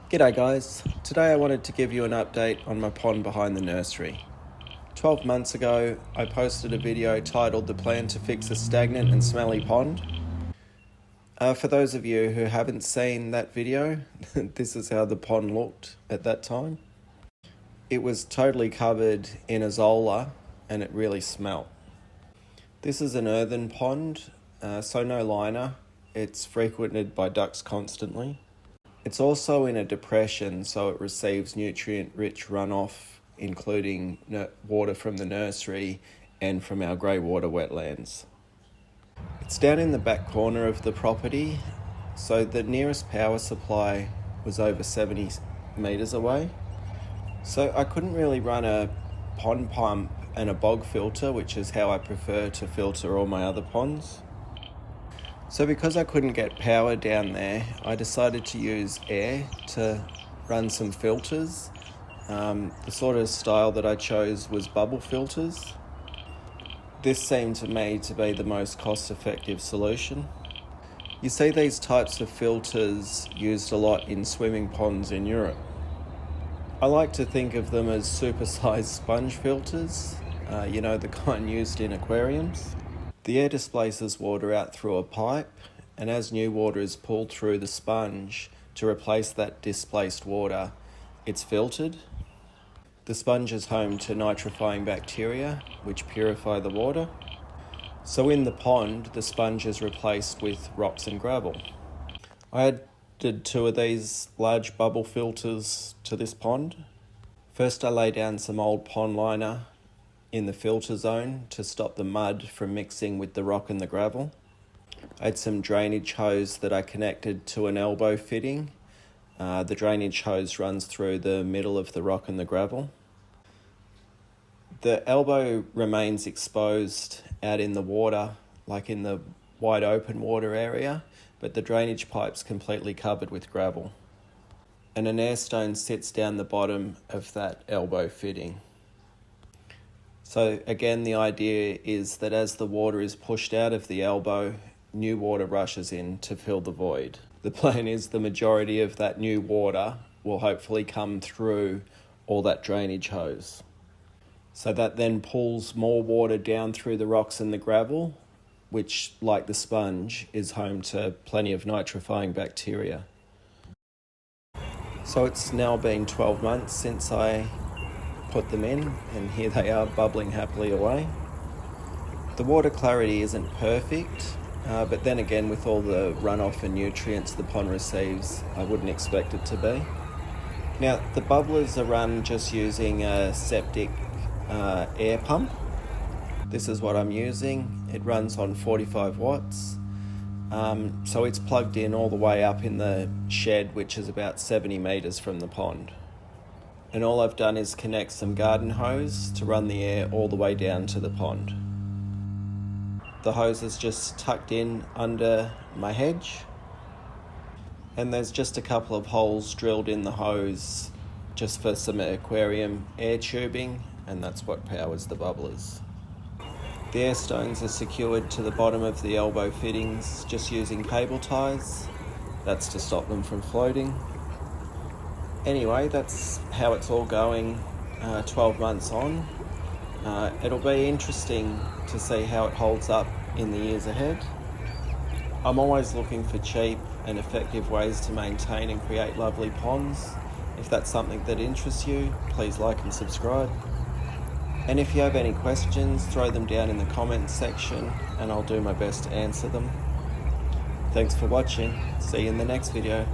G'day guys, today I wanted to give you an update on my pond behind the nursery. 12 months ago I posted a video titled The Plan to Fix a Stagnant and Smelly Pond. For those of you who haven't seen that video, this is how the pond looked at that time. It was totally covered in azolla and it really smelt. This is an earthen pond, so no liner. It's frequented by ducks constantly. It's also in a depression, so it receives nutrient-rich runoff, including water from the nursery and from our grey water wetlands. It's down in the back corner of the property, so the nearest power supply was over 70 metres away. So I couldn't really run a pond pump and a bog filter, which is how I prefer to filter all my other ponds. So because I couldn't get power down there, I decided to use air to run some filters. The sort of style that I chose was bubble filters. This seemed to me to be the most cost-effective solution. You see these types of filters used a lot in swimming ponds in Europe. I like to think of them as supersized sponge filters, the kind used in aquariums. The air displaces water out through a pipe, and as new water is pulled through the sponge to replace that displaced water, it's filtered. The sponge is home to nitrifying bacteria, which purify the water. So in the pond, the sponge is replaced with rocks and gravel. I added 2 of these large bubble filters to this pond. First, I lay down some old pond liner in the filter zone to stop the mud from mixing with the rock and the gravel. I had some drainage hose that I connected to an elbow fitting. The drainage hose runs through the middle of the rock and the gravel. The elbow remains exposed out in the water, like in the wide open water area, but the drainage pipe's completely covered with gravel. And an air stone sits down the bottom of that elbow fitting. So again, the idea is that as the water is pushed out of the elbow, new water rushes in to fill the void. The plan is the majority of that new water will hopefully come through all that drainage hose. So that then pulls more water down through the rocks and the gravel, which, like the sponge, is home to plenty of nitrifying bacteria. So it's now been 12 months since I put them in, and here they are bubbling happily away. The water clarity isn't perfect, but then again, with all the runoff and nutrients the pond receives, I wouldn't expect it to be. Now, the bubblers are run just using a septic air pump. This is what I'm using. It runs on 45 watts. So it's plugged in all the way up in the shed, which is about 70 metres from the pond. And all I've done is connect some garden hose to run the air all the way down to the pond. The hose is just tucked in under my hedge, and there's just a couple of holes drilled in the hose just for some aquarium air tubing, and that's what powers the bubblers. The air stones are secured to the bottom of the elbow fittings just using cable ties. That's to stop them from floating. Anyway, that's how it's all going 12 months on. It'll be interesting to see how it holds up in the years ahead. I'm always looking for cheap and effective ways to maintain and create lovely ponds. If that's something that interests you, please like and subscribe. And if you have any questions, throw them down in the comments section and I'll do my best to answer them. Thanks for watching. See you in the next video.